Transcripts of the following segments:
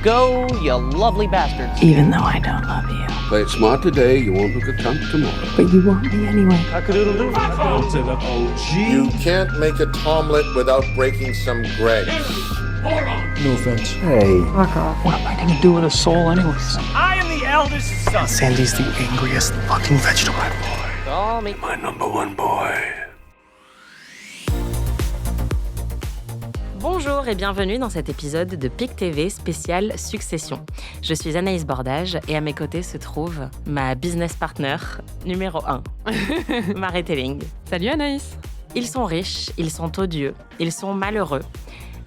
Go, you lovely bastards. Even though I don't love you. Play it smart today, you won't look a cunt tomorrow. But you want me anyway. Cock-a-doodle-doo. Down to the OG. You can't make a tomlet without breaking some Greggs. No offense. Hey. Fuck off. What am I gonna do with a soul anyways? I am the eldest son. Sandy's the angriest fucking vegetable. Call me. My number one boy. Bonjour et bienvenue dans cet épisode de PIC TV spécial Succession. Je suis Anaïs Bordage et à mes côtés se trouve ma business partner numéro 1, Marie Telling. Salut Anaïs. Ils sont riches, ils sont odieux, ils sont malheureux.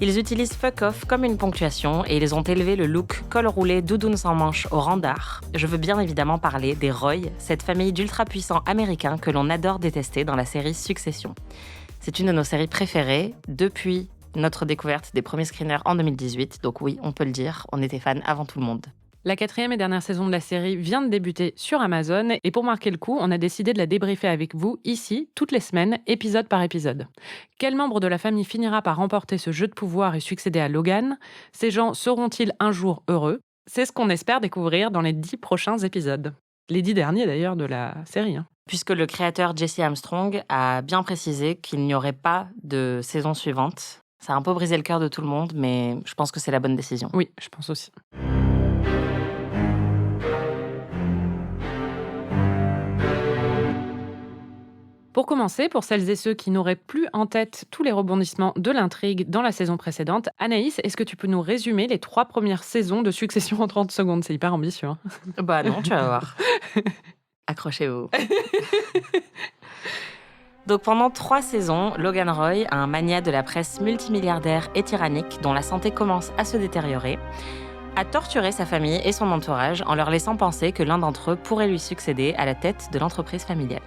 Ils utilisent fuck off comme une ponctuation et ils ont élevé le look col roulé doudoune sans manche au rang d'art. Je veux bien évidemment parler des Roy, cette famille d'ultra-puissants américains que l'on adore détester dans la série Succession. C'est une de nos séries préférées depuis notre découverte des premiers screeners en 2018. Donc oui, on peut le dire, on était fans avant tout le monde. La 4e et dernière saison de la série vient de débuter sur Amazon et pour marquer le coup, on a décidé de la débriefer avec vous ici, toutes les semaines, épisode par épisode. Quel membre de la famille finira par remporter ce jeu de pouvoir et succéder à Logan ? Ces gens seront-ils un jour heureux ? C'est ce qu'on espère découvrir dans les 10 prochains épisodes. Les 10 derniers d'ailleurs de la série. Puisque le créateur Jesse Armstrong a bien précisé qu'il n'y aurait pas de saison suivante. Ça a un peu brisé le cœur de tout le monde, mais je pense que c'est la bonne décision. Oui, je pense aussi. Pour commencer, pour celles et ceux qui n'auraient plus en tête tous les rebondissements de l'intrigue dans la saison précédente, Anaïs, est-ce que tu peux nous résumer les 3 premières saisons de Succession en 30 secondes ? C'est hyper ambitieux. Bah non, tu vas voir. Accrochez-vous. Donc pendant 3 saisons, Logan Roy, un magnat de la presse multimilliardaire et tyrannique dont la santé commence à se détériorer, a torturé sa famille et son entourage en leur laissant penser que l'un d'entre eux pourrait lui succéder à la tête de l'entreprise familiale.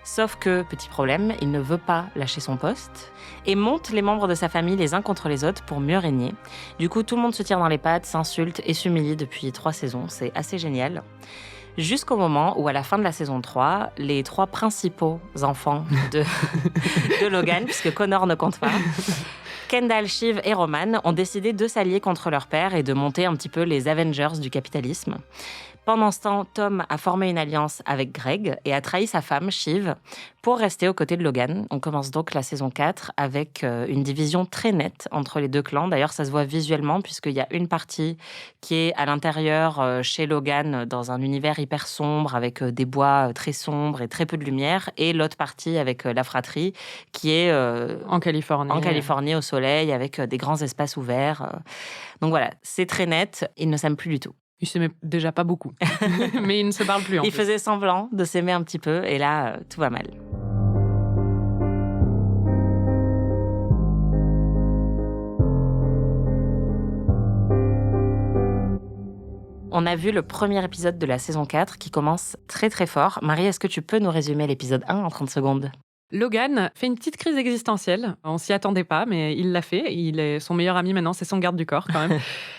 Sauf que, petit problème, il ne veut pas lâcher son poste et monte les membres de sa famille les uns contre les autres pour mieux régner. Du coup, tout le monde se tire dans les pattes, s'insulte et s'humilie depuis 3 saisons. C'est assez génial. Jusqu'au moment où, à la fin de la saison 3, les 3 principaux enfants de Logan, puisque Connor ne compte pas, Kendall, Shiv et Roman, ont décidé de s'allier contre leur père et de monter un petit peu les Avengers du capitalisme. Pendant ce temps, Tom a formé une alliance avec Greg et a trahi sa femme, Shiv, pour rester aux côtés de Logan. On commence donc la saison 4 avec une division très nette entre les 2 clans. D'ailleurs, ça se voit visuellement puisqu'il y a une partie qui est à l'intérieur chez Logan dans un univers hyper sombre avec des bois très sombres et très peu de lumière et l'autre partie avec la fratrie qui est En Californie au soleil avec des grands espaces ouverts. Donc voilà, c'est très net. Ils ne s'aiment plus du tout. Ils s'aimaient déjà pas beaucoup, mais ils ne se parlent plus. Ils faisaient semblant de s'aimer un petit peu, et là, tout va mal. On a vu le premier épisode de la saison 4 qui commence très très fort. Marie, est-ce que tu peux nous résumer l'épisode 1 en 30 secondes ? Logan fait une petite crise existentielle. On s'y attendait pas, mais il l'a fait. Il est son meilleur ami maintenant, c'est son garde du corps quand même.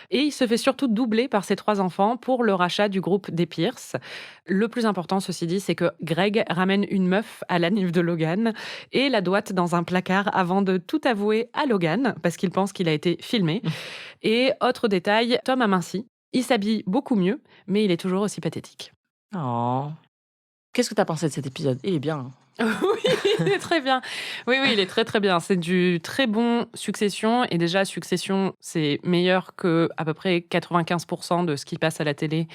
Et il se fait surtout doubler par ses 3 enfants pour le rachat du groupe des Pierce. Le plus important, ceci dit, c'est que Greg ramène une meuf à l'anniv de Logan et la doite dans un placard avant de tout avouer à Logan, parce qu'il pense qu'il a été filmé. Et autre détail, Tom a minci. Il s'habille beaucoup mieux, mais il est toujours aussi pathétique. Oh. Qu'est-ce que tu as pensé de cet épisode ? Il est bien. Oui, il est très bien. Oui, il est très très bien. C'est du très bon Succession. Et déjà, Succession, c'est meilleur que à peu près 95% de ce qui passe à la télé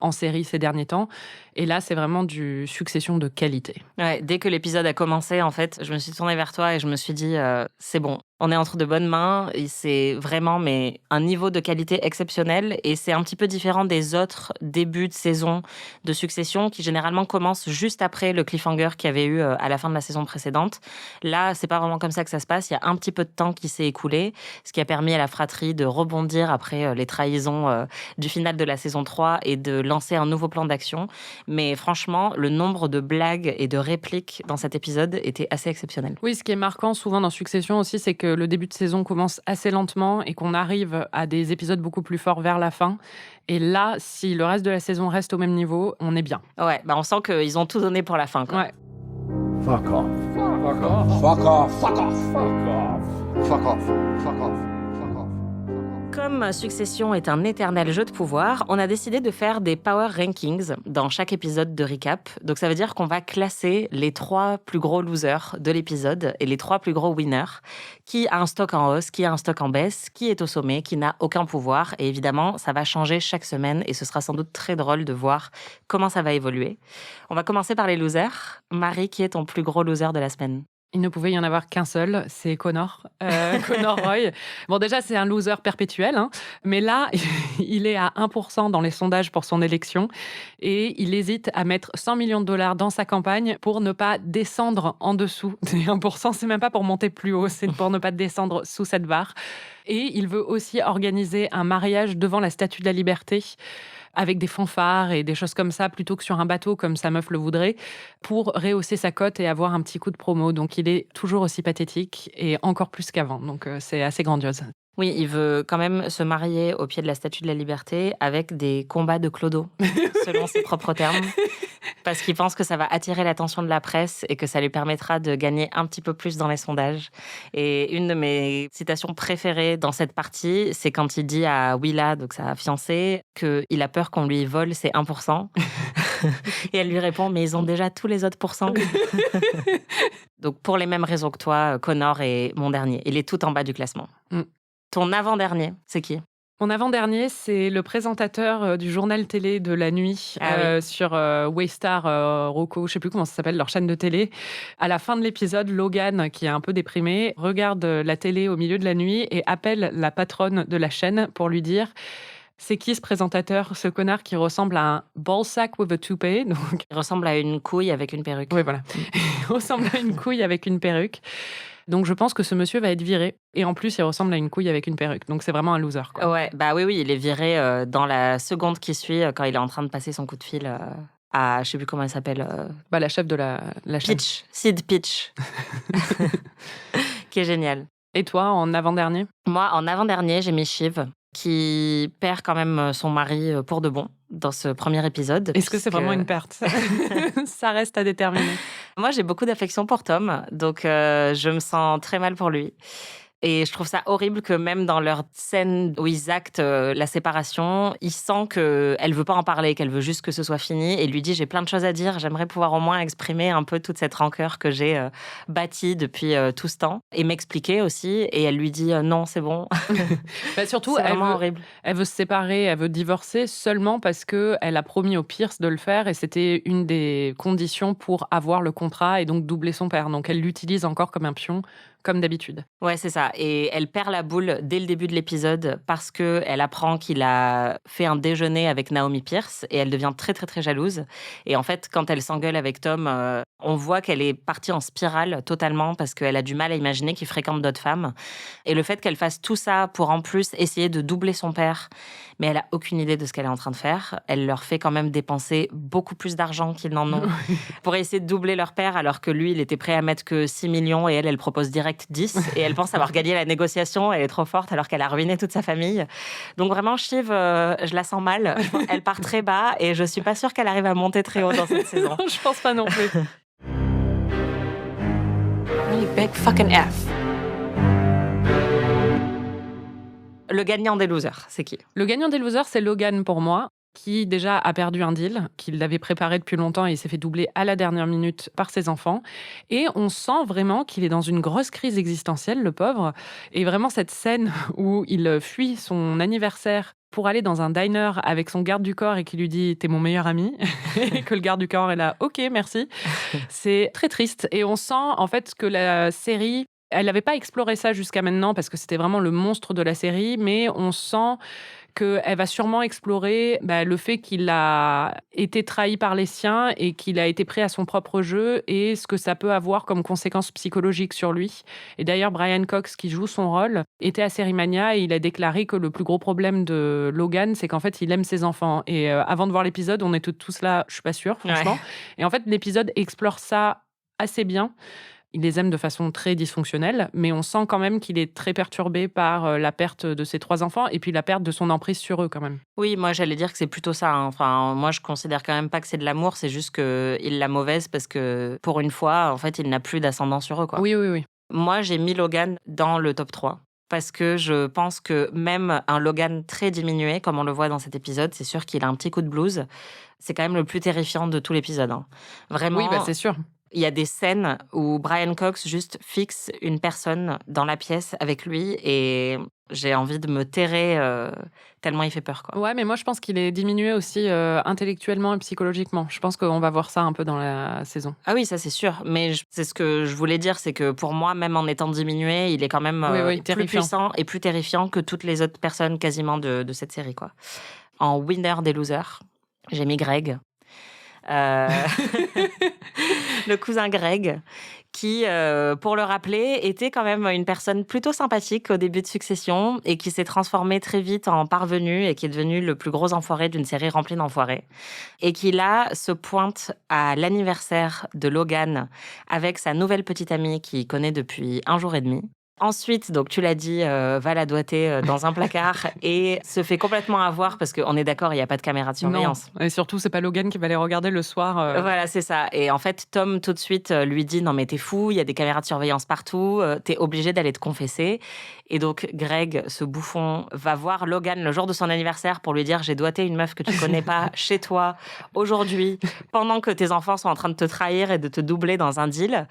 en série ces derniers temps. Et là, c'est vraiment du Succession de qualité. Ouais, dès que l'épisode a commencé, en fait, je me suis tournée vers toi et je me suis dit, c'est bon, on est entre de bonnes mains. Et c'est vraiment un niveau de qualité exceptionnel. Et c'est un petit peu différent des autres débuts de saison de Succession qui généralement commencent juste après le cliffhanger qu'il y avait eu à la fin de la saison précédente. Là, c'est pas vraiment comme ça que ça se passe. Il y a un petit peu de temps qui s'est écoulé, ce qui a permis à la fratrie de rebondir après les trahisons du final de la saison 3 et de lancer un nouveau plan d'action. Mais franchement, le nombre de blagues et de répliques dans cet épisode était assez exceptionnel. Oui, ce qui est marquant souvent dans Succession aussi, c'est que le début de saison commence assez lentement et qu'on arrive à des épisodes beaucoup plus forts vers la fin. Et là, si le reste de la saison reste au même niveau, on est bien. Ouais, on sent qu'ils ont tout donné pour la fin, quoi. Ouais. Fuck off. Fuck off. Fuck off. Fuck off. Fuck off. Fuck off. Fuck off. Fuck off. Comme Succession est un éternel jeu de pouvoir, on a décidé de faire des Power Rankings dans chaque épisode de recap. Donc ça veut dire qu'on va classer les 3 plus gros losers de l'épisode et les 3 plus gros winners. Qui a un stock en hausse, qui a un stock en baisse, qui est au sommet, qui n'a aucun pouvoir. Et évidemment, ça va changer chaque semaine et ce sera sans doute très drôle de voir comment ça va évoluer. On va commencer par les losers. Marie, qui est ton plus gros loser de la semaine ? Il ne pouvait y en avoir qu'un seul, c'est Connor. Connor Roy. Bon, déjà, c'est un loser perpétuel, hein, mais là, il est à 1% dans les sondages pour son élection et il hésite à mettre 100 millions de dollars dans sa campagne pour ne pas descendre en dessous des 1%. C'est même pas pour monter plus haut, c'est pour ne pas descendre sous cette barre. Et il veut aussi organiser un mariage devant la Statue de la Liberté avec des fanfares et des choses comme ça, plutôt que sur un bateau comme sa meuf le voudrait, pour rehausser sa cote et avoir un petit coup de promo. Donc il est toujours aussi pathétique et encore plus qu'avant. Donc c'est assez grandiose. Oui, il veut quand même se marier au pied de la Statue de la Liberté avec des combats de clodo, selon ses propres termes, parce qu'il pense que ça va attirer l'attention de la presse et que ça lui permettra de gagner un petit peu plus dans les sondages. Et une de mes citations préférées dans cette partie, c'est quand il dit à Willa, donc sa fiancée, qu'il a peur qu'on lui vole ses 1%. Et elle lui répond, mais ils ont déjà tous les autres pourcents. Donc pour les mêmes raisons que toi, Connor est mon dernier. Il est tout en bas du classement. Ton avant-dernier, c'est qui ? Mon avant-dernier, c'est le présentateur du journal télé de la nuit sur Waystar, Roku, je sais plus comment ça s'appelle, leur chaîne de télé. À la fin de l'épisode, Logan, qui est un peu déprimé, regarde la télé au milieu de la nuit et appelle la patronne de la chaîne pour lui dire... C'est qui ce présentateur, ce connard qui ressemble à un ballsack with a toupee, donc... Il ressemble à une couille avec une perruque. Oui, voilà. Il ressemble à une couille avec une perruque. Donc je pense que ce monsieur va être viré. Et en plus, il ressemble à une couille avec une perruque. Donc c'est vraiment un loser, quoi. Ouais, bah oui, il est viré dans la seconde qui suit, quand il est en train de passer son coup de fil à, je sais plus comment elle s'appelle. La chef de la chaîne. Pitch, Sid Pitch. Qui est génial. Et toi, en avant-dernier ? Moi, en avant-dernier, j'ai mis Shiv, qui perd quand même son mari pour de bon dans ce premier épisode. Est-ce que c'est vraiment une perte ? Ça reste à déterminer. Moi, j'ai beaucoup d'affection pour Tom, donc je me sens très mal pour lui. Et je trouve ça horrible que même dans leur scène où ils actent la séparation, il sent qu'elle veut pas en parler, qu'elle veut juste que ce soit fini. Et il lui dit, j'ai plein de choses à dire, j'aimerais pouvoir au moins exprimer un peu toute cette rancœur que j'ai bâtie depuis tout ce temps. Et m'expliquer aussi. Et elle lui dit, non, c'est bon. Surtout, c'est vraiment horrible. Elle veut se séparer, elle veut divorcer seulement parce qu'elle a promis au Pierce de le faire. Et c'était une des conditions pour avoir le contrat et donc doubler son père. Donc elle l'utilise encore comme un pion, comme d'habitude. Ouais, c'est ça. Et elle perd la boule dès le début de l'épisode parce qu'elle apprend qu'il a fait un déjeuner avec Naomi Pierce et elle devient très, très, très jalouse. Et en fait, quand elle s'engueule avec Tom, on voit qu'elle est partie en spirale totalement parce qu'elle a du mal à imaginer qu'il fréquente d'autres femmes. Et le fait qu'elle fasse tout ça pour en plus essayer de doubler son père, mais elle a aucune idée de ce qu'elle est en train de faire. Elle leur fait quand même dépenser beaucoup plus d'argent qu'ils n'en ont pour essayer de doubler leur père alors que lui, il était prêt à mettre que 6 millions et elle propose direct 10 et elle pense avoir gagné la négociation, elle est trop forte alors qu'elle a ruiné toute sa famille. Donc vraiment, Shiv, je la sens mal. Elle part très bas et je suis pas sûre qu'elle arrive à monter très haut dans cette saison. Je pense pas non plus. Really big fucking F. Le gagnant des losers, c'est qui ? Le gagnant des losers, c'est Logan pour moi, qui déjà a perdu un deal, qu'il avait préparé depuis longtemps et il s'est fait doubler à la dernière minute par ses enfants. Et on sent vraiment qu'il est dans une grosse crise existentielle, le pauvre. Et vraiment cette scène où il fuit son anniversaire pour aller dans un diner avec son garde du corps et qui lui dit « T'es mon meilleur ami » et que le garde du corps est là « Ok, merci ». C'est très triste. Et on sent en fait que la série... Elle n'avait pas exploré ça jusqu'à maintenant parce que c'était vraiment le monstre de la série, mais on sent qu'elle va sûrement explorer le fait qu'il a été trahi par les siens et qu'il a été pris à son propre jeu et ce que ça peut avoir comme conséquences psychologiques sur lui. Et d'ailleurs, Brian Cox, qui joue son rôle, était à Série Mania et il a déclaré que le plus gros problème de Logan, c'est qu'en fait, il aime ses enfants. Et avant de voir l'épisode, on était tous là, je suis pas sûre, franchement. Ouais. Et en fait, l'épisode explore ça assez bien. Il les aime de façon très dysfonctionnelle, mais on sent quand même qu'il est très perturbé par la perte de ses 3 enfants et puis la perte de son emprise sur eux quand même. Oui, moi j'allais dire que c'est plutôt ça. Hein. Enfin, moi je considère quand même pas que c'est de l'amour, c'est juste qu'il l'a mauvaise parce que pour une fois, en fait, il n'a plus d'ascendant sur eux, quoi. Oui. Moi j'ai mis Logan dans le top 3. parce que je pense que même un Logan très diminué, comme on le voit dans cet épisode, c'est sûr qu'il a un petit coup de blues. C'est quand même le plus terrifiant de tout l'épisode. Hein. Vraiment, Oui, c'est sûr. il y a des scènes où Brian Cox juste fixe une personne dans la pièce avec lui et j'ai envie de me terrer tellement il fait peur. Quoi. Ouais, mais moi, je pense qu'il est diminué aussi intellectuellement et psychologiquement. Je pense qu'on va voir ça un peu dans la saison. Ah oui, ça c'est sûr. Mais c'est ce que je voulais dire, c'est que pour moi, même en étant diminué, il est quand même plus terrifiant. puissant et plus terrifiant que toutes les autres personnes quasiment de cette série. Quoi. En winner des losers, j'ai mis Greg. Le cousin Greg, qui, pour le rappeler, était quand même une personne plutôt sympathique au début de Succession et qui s'est transformé très vite en parvenu et qui est devenu le plus gros enfoiré d'une série remplie d'enfoirés. Et qui, là, se pointe à l'anniversaire de Logan avec sa nouvelle petite amie qu'il connaît depuis 1 jour et demi. Ensuite, donc tu l'as dit, va la doiter dans un placard et se fait complètement avoir parce qu'on est d'accord, il n'y a pas de caméra de surveillance. Non. Et surtout, c'est pas Logan qui va les regarder le soir. Voilà, c'est ça. Et en fait, Tom, tout de suite, lui dit « Non mais t'es fou, il y a des caméras de surveillance partout, t'es obligé d'aller te confesser. » Et donc, Greg, ce bouffon, va voir Logan le jour de son anniversaire pour lui dire « J'ai doigté une meuf que tu connais pas chez toi aujourd'hui, pendant que tes enfants sont en train de te trahir et de te doubler dans un deal. »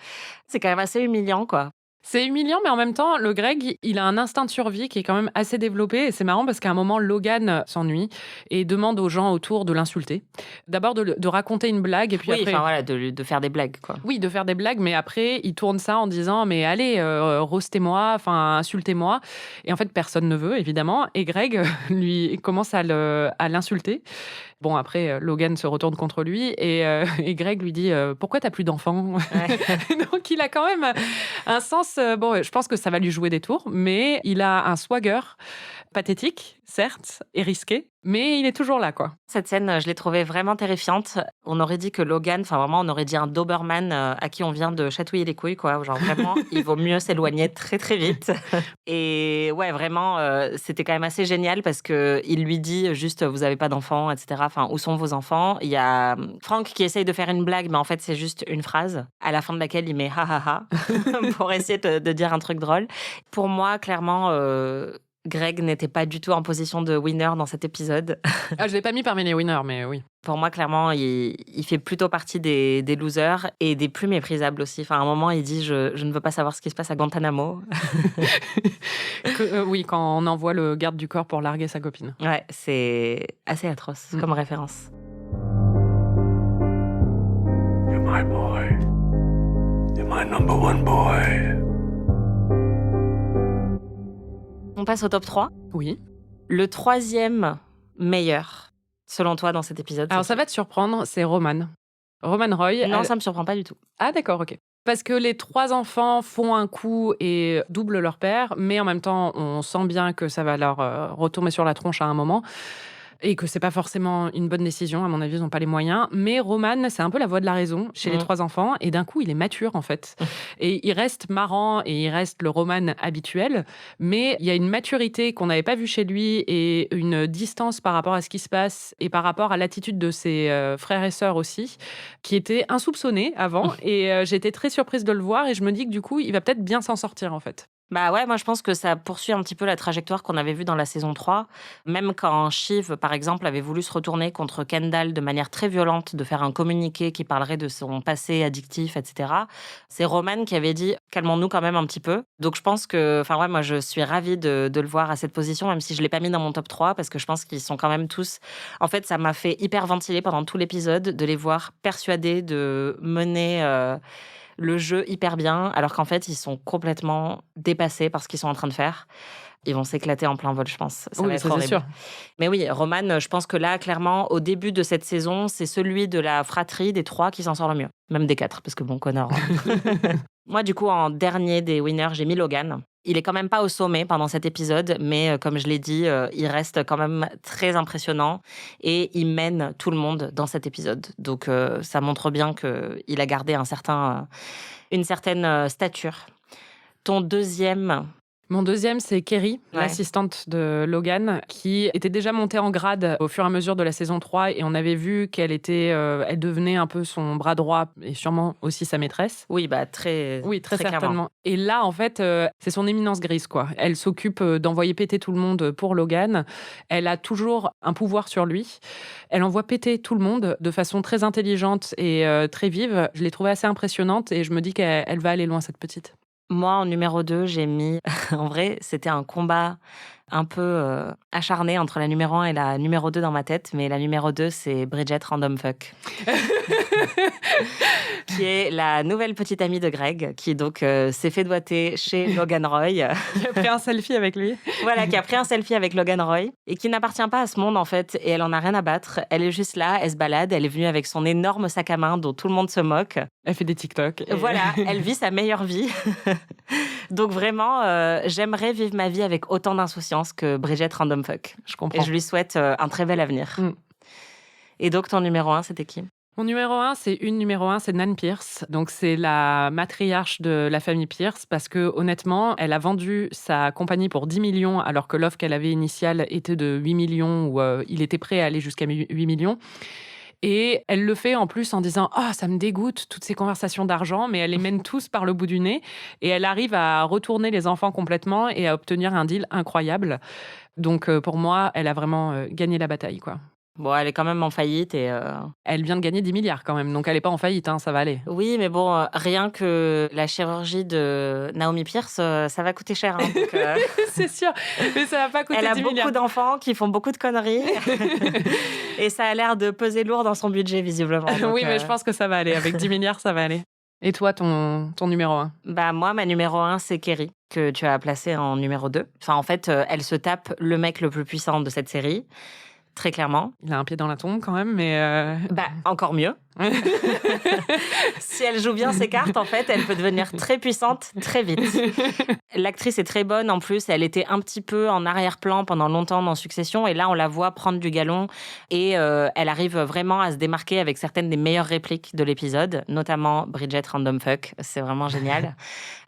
C'est quand même assez humiliant, quoi. C'est humiliant, mais en même temps, le Greg, il a un instinct de survie qui est quand même assez développé. Et c'est marrant parce qu'à un moment, Logan s'ennuie et demande aux gens autour de l'insulter. D'abord, de raconter une blague. Et puis oui, après, enfin voilà, de faire des blagues, quoi. Oui, de faire des blagues, mais après, il tourne ça en disant « Mais allez, roastez-moi, enfin, insultez-moi. » Et en fait, personne ne veut, évidemment. Et Greg, lui, commence à l'insulter. Bon, après, Logan se retourne contre lui et Greg lui dit « Pourquoi t'as plus d'enfants ?» Ouais. Donc, il a quand même un sens... bon, je pense que ça va lui jouer des tours, mais il a un swagger pathétique, certes, et risqué, mais il est toujours là, quoi. Cette scène, je l'ai trouvée vraiment terrifiante. On aurait dit que Logan, enfin vraiment, on aurait dit un Doberman à qui on vient de chatouiller les couilles, quoi. Genre vraiment, il vaut mieux s'éloigner très très vite. Et ouais, vraiment, c'était quand même assez génial parce que il lui dit juste, vous avez pas d'enfants, etc. Enfin, où sont vos enfants? Il y a Frank qui essaye de faire une blague, mais en fait, c'est juste une phrase à la fin de laquelle il met ha ha ha pour essayer de dire un truc drôle. Pour moi, clairement. Greg n'était pas du tout en position de winner dans cet épisode. Ah, je l'ai pas mis parmi les winners, mais oui. Pour moi, clairement, il fait plutôt partie des losers et des plus méprisables aussi. Enfin, à un moment, il dit « Je ne veux pas savoir ce qui se passe à Guantanamo. » Oui, quand on envoie le garde du corps pour larguer sa copine. Ouais, c'est assez atroce comme référence. You're my boy. You're my number one boy. On passe au top 3. Oui. Le 3e meilleur, selon toi, dans cet épisode. Alors, ça va te surprendre, c'est Roman. Roman Roy. Non, ça me surprend pas du tout. Ah, d'accord, ok. Parce que les 3 enfants font un coup et doublent leur père, mais en même temps, on sent bien que ça va leur retomber sur la tronche à un moment. Et que c'est pas forcément une bonne décision, à mon avis, ils n'ont pas les moyens. Mais Roman, c'est un peu la voix de la raison chez les 3 enfants. Et d'un coup, il est mature, en fait. Et il reste marrant et il reste le Roman habituel. Mais il y a une maturité qu'on n'avait pas vue chez lui et une distance par rapport à ce qui se passe et par rapport à l'attitude de ses frères et sœurs aussi, qui était insoupçonnée avant. Et j'étais très surprise de le voir et je me dis que du coup, il va peut-être bien s'en sortir, en fait. Bah ouais, moi je pense que ça poursuit un petit peu la trajectoire qu'on avait vue dans la saison 3. Même quand Shiv, par exemple, avait voulu se retourner contre Kendall de manière très violente, de faire un communiqué qui parlerait de son passé addictif, etc. C'est Roman qui avait dit « calmons-nous quand même un petit peu ». Donc je pense que, enfin ouais, moi je suis ravie de le voir à cette position, même si je ne l'ai pas mis dans mon top 3, parce que je pense qu'ils sont quand même tous... En fait, ça m'a fait hyper ventiler pendant tout l'épisode de les voir persuadés de mener... le jeu hyper bien, alors qu'en fait, ils sont complètement dépassés par ce qu'ils sont en train de faire. Ils vont s'éclater en plein vol, je pense. Ça va être horrible. C'est sûr. Mais oui, Roman, je pense que là, clairement, au début de cette saison, c'est celui de la fratrie des 3 qui s'en sort le mieux. Même des 4, parce que bon, Connor. Moi, du coup, en dernier des winners, j'ai mis Logan. Il est quand même pas au sommet pendant cet épisode, mais comme je l'ai dit, il reste quand même très impressionnant et il mène tout le monde dans cet épisode. Donc ça montre bien qu'il a gardé une certaine stature. Ton 2e Mon deuxième, c'est Kerry, l'assistante de Logan, qui était déjà montée en grade au fur et à mesure de la saison 3 et on avait vu qu'elle elle devenait un peu son bras droit et sûrement aussi sa maîtresse. Oui, très certainement. clairement. Et là, en fait, c'est son éminence grise, quoi. Elle s'occupe d'envoyer péter tout le monde pour Logan. Elle a toujours un pouvoir sur lui. Elle envoie péter tout le monde de façon très intelligente et très vive. Je l'ai trouvée assez impressionnante et je me dis qu'elle va aller loin, cette petite. Moi, en numéro 2, j'ai mis... en vrai, c'était un combat un peu acharné entre la numéro 1 et la numéro 2 dans ma tête. Mais la numéro 2, c'est Bridget Random Fuck. Qui est la nouvelle petite amie de Greg, qui donc s'est fait doigter chez Logan Roy. Qui a pris un selfie avec lui. Voilà, qui a pris un selfie avec Logan Roy et qui n'appartient pas à ce monde, en fait. Et elle en a rien à battre. Elle est juste là, elle se balade. Elle est venue avec son énorme sac à main dont tout le monde se moque. Elle fait des TikTok. Voilà, elle vit sa meilleure vie. Donc vraiment, j'aimerais vivre ma vie avec autant d'insouciance que Bridget Random Fuck. Je comprends. Et je lui souhaite un très bel avenir. Et donc, ton numéro 1, c'était qui ? Mon numéro 1, c'est Nan Pierce. Donc, c'est la matriarche de la famille Pierce parce que, honnêtement, elle a vendu sa compagnie pour 10 millions alors que l'offre qu'elle avait initiale était de 8 millions ou il était prêt à aller jusqu'à 8 millions. Et elle le fait en plus en disant « Ah, ça me dégoûte, toutes ces conversations d'argent », mais elle les mène tous par le bout du nez. Et elle arrive à retourner les enfants complètement et à obtenir un deal incroyable. Donc, pour moi, elle a vraiment gagné la bataille, quoi. Bon, elle est quand même en faillite et... Elle vient de gagner 10 milliards quand même, donc elle n'est pas en faillite, ça va aller. Oui, mais bon, rien que la chirurgie de Naomi Pierce, ça va coûter cher. Donc, c'est sûr, mais ça va pas coûter 10 milliards. Elle a beaucoup d'enfants qui font beaucoup de conneries et ça a l'air de peser lourd dans son budget, visiblement. Donc, oui, mais je pense que ça va aller. Avec 10 milliards, ça va aller. Et toi, ton numéro 1 ? Moi, ma numéro 1, c'est Kerry, que tu as placé en numéro 2. Enfin, en fait, elle se tape le mec le plus puissant de cette série. Très clairement. Il a un pied dans la tombe quand même, mais... Encore mieux. Si elle joue bien ses cartes, en fait, elle peut devenir très puissante très vite. L'actrice est très bonne, en plus. Elle était un petit peu en arrière-plan pendant longtemps dans Succession, et là, on la voit prendre du galon, et elle arrive vraiment à se démarquer avec certaines des meilleures répliques de l'épisode, notamment Bridget Random Fuck. C'est vraiment génial.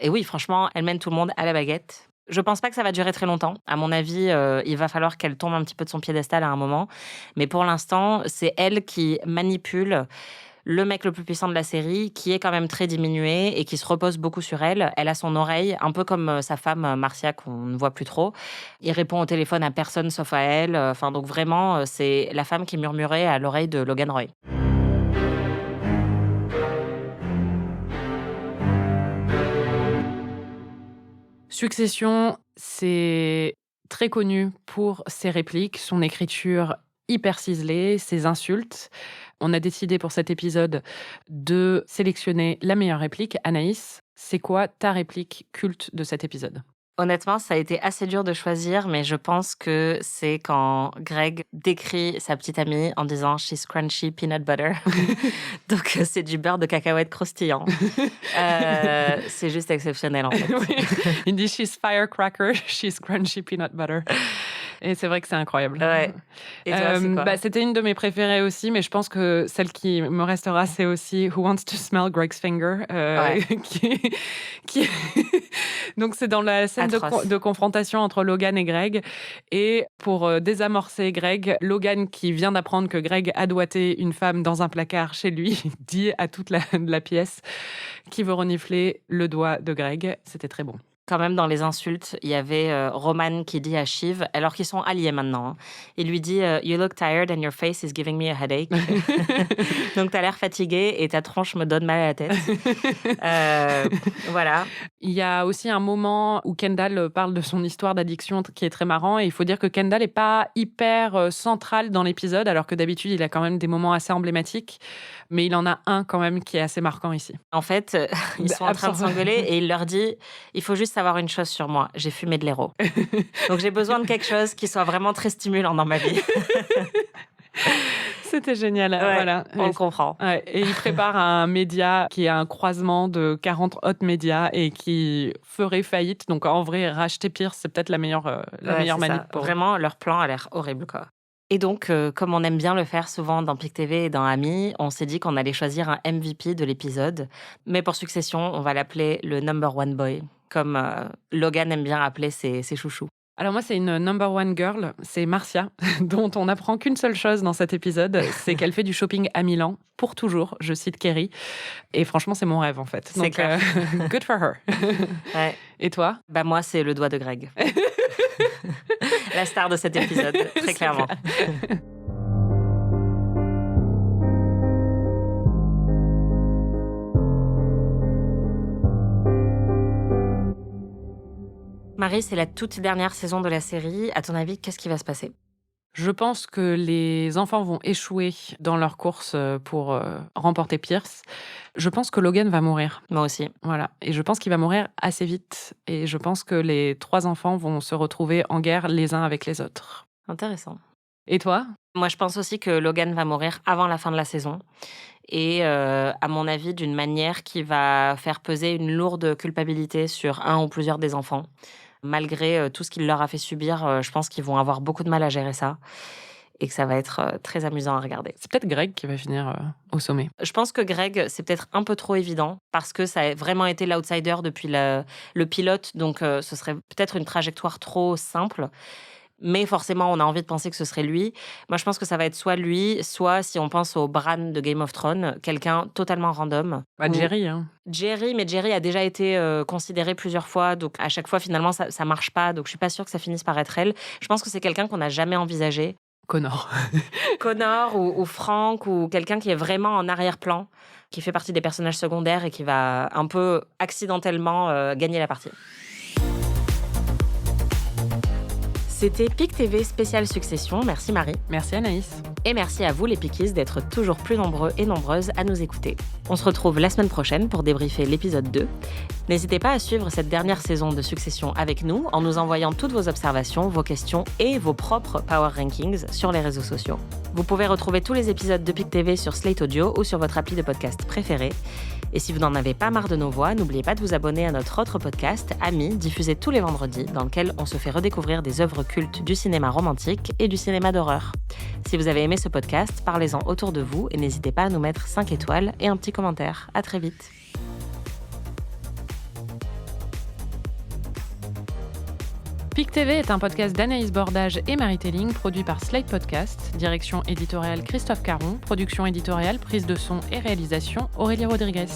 Et oui, franchement, elle mène tout le monde à la baguette. Je pense pas que ça va durer très longtemps. À mon avis, il va falloir qu'elle tombe un petit peu de son piédestal à un moment. Mais pour l'instant, c'est elle qui manipule le mec le plus puissant de la série, qui est quand même très diminué et qui se repose beaucoup sur elle. Elle a son oreille, un peu comme sa femme Marcia, qu'on ne voit plus trop. Il répond au téléphone à personne sauf à elle. Enfin, donc vraiment, c'est la femme qui murmurait à l'oreille de Logan Roy. Succession, c'est très connu pour ses répliques, son écriture hyper ciselée, ses insultes. On a décidé pour cet épisode de sélectionner la meilleure réplique. Anaïs, c'est quoi ta réplique culte de cet épisode ? Honnêtement, ça a été assez dur de choisir, mais je pense que c'est quand Greg décrit sa petite amie en disant « She's crunchy peanut butter ». Donc, c'est du beurre de cacahuète croustillant. C'est juste exceptionnel, en fait. Oui. Il dit « She's firecracker, she's crunchy peanut butter ». Et c'est vrai que c'est incroyable. Ouais. Et toi, c'est quoi ? C'était une de mes préférées aussi, mais je pense que celle qui me restera, c'est aussi « Who wants to smell Greg's finger ?» Donc, c'est dans la scène de confrontation entre Logan et Greg. Et pour désamorcer Greg, Logan, qui vient d'apprendre que Greg a doigté une femme dans un placard chez lui, dit à toute la pièce qu'il veut renifler le doigt de Greg. C'était très bon. Quand même, dans les insultes, il y avait Roman qui dit à Shiv, alors qu'ils sont alliés maintenant, il lui dit « You look tired and your face is giving me a headache ». Donc, t'as l'air fatigué et ta tronche me donne mal à la tête. Voilà. Il y a aussi un moment où Kendall parle de son histoire d'addiction qui est très marrant. Et il faut dire que Kendall n'est pas hyper central dans l'épisode, alors que d'habitude, il a quand même des moments assez emblématiques. Mais il en a un quand même qui est assez marquant ici. En fait, ils sont en train de s'engueuler et il leur dit « Il faut juste savoir une chose sur moi, j'ai fumé de l'héro. Donc j'ai besoin de quelque chose qui soit vraiment très stimulant dans ma vie. » C'était génial. Ouais, voilà. On le comprend. Ouais, et il prépare un média qui est un croisement de 40 autres médias et qui ferait faillite. Donc en vrai, racheter Pierce, c'est peut-être la meilleure manip. Pour vraiment, leur plan a l'air horrible, quoi. Et donc, comme on aime bien le faire souvent dans PIC TV et dans Ami, on s'est dit qu'on allait choisir un MVP de l'épisode. Mais pour Succession, on va l'appeler le number one boy. comme Logan aime bien appeler ses chouchous. Alors moi, c'est une number one girl, c'est Marcia, dont on n'apprend qu'une seule chose dans cet épisode, c'est qu'elle fait du shopping à Milan, pour toujours, je cite Kerry. Et franchement, c'est mon rêve, en fait. C'est clair. Good for her. Ouais. Et toi ? Bah moi, c'est le doigt de Greg. La star de cet épisode, très clairement. Marie, c'est la toute dernière saison de la série. À ton avis, qu'est-ce qui va se passer ? Je pense que les enfants vont échouer dans leur course pour remporter Pierce. Je pense que Logan va mourir. Moi aussi. Voilà. Et je pense qu'il va mourir assez vite. Et je pense que les 3 enfants vont se retrouver en guerre les uns avec les autres. Intéressant. Et toi ? Moi, je pense aussi que Logan va mourir avant la fin de la saison. Et à mon avis, d'une manière qui va faire peser une lourde culpabilité sur un ou plusieurs des enfants. Malgré tout ce qu'il leur a fait subir, je pense qu'ils vont avoir beaucoup de mal à gérer ça. Et que ça va être très amusant à regarder. C'est peut-être Greg qui va finir au sommet. Je pense que Greg, c'est peut-être un peu trop évident parce que ça a vraiment été l'outsider depuis le pilote. Donc, ce serait peut-être une trajectoire trop simple. Mais forcément, on a envie de penser que ce serait lui. Moi, je pense que ça va être soit lui, soit, si on pense au Bran de Game of Thrones, quelqu'un totalement random. Jerry, hein. Jerry, mais Jerry a déjà été considéré plusieurs fois. Donc, à chaque fois, finalement, ça marche pas. Donc, je suis pas sûre que ça finisse par être elle. Je pense que c'est quelqu'un qu'on n'a jamais envisagé. Connor. Connor ou Frank ou quelqu'un qui est vraiment en arrière-plan, qui fait partie des personnages secondaires et qui va un peu accidentellement gagner la partie. C'était PIC TV spécial Succession. Merci Marie. Merci Anaïs. Et merci à vous les Piquistes d'être toujours plus nombreux et nombreuses à nous écouter. On se retrouve la semaine prochaine pour débriefer l'épisode 2. N'hésitez pas à suivre cette dernière saison de Succession avec nous en nous envoyant toutes vos observations, vos questions et vos propres Power Rankings sur les réseaux sociaux. Vous pouvez retrouver tous les épisodes de PIC TV sur Slate Audio ou sur votre appli de podcast préféré. Et si vous n'en avez pas marre de nos voix, n'oubliez pas de vous abonner à notre autre podcast, Amis, diffusé tous les vendredis, dans lequel on se fait redécouvrir des œuvres cultes du cinéma romantique et du cinéma d'horreur. Si vous avez aimé ce podcast, parlez-en autour de vous et n'hésitez pas à nous mettre 5 étoiles et un petit commentaire. À très vite. PIC TV est un podcast d'Anaïs Bordage et Marie Telling, produit par Slate Podcast, direction éditoriale Christophe Caron, production éditoriale, prise de son et réalisation Aurélie Rodriguez.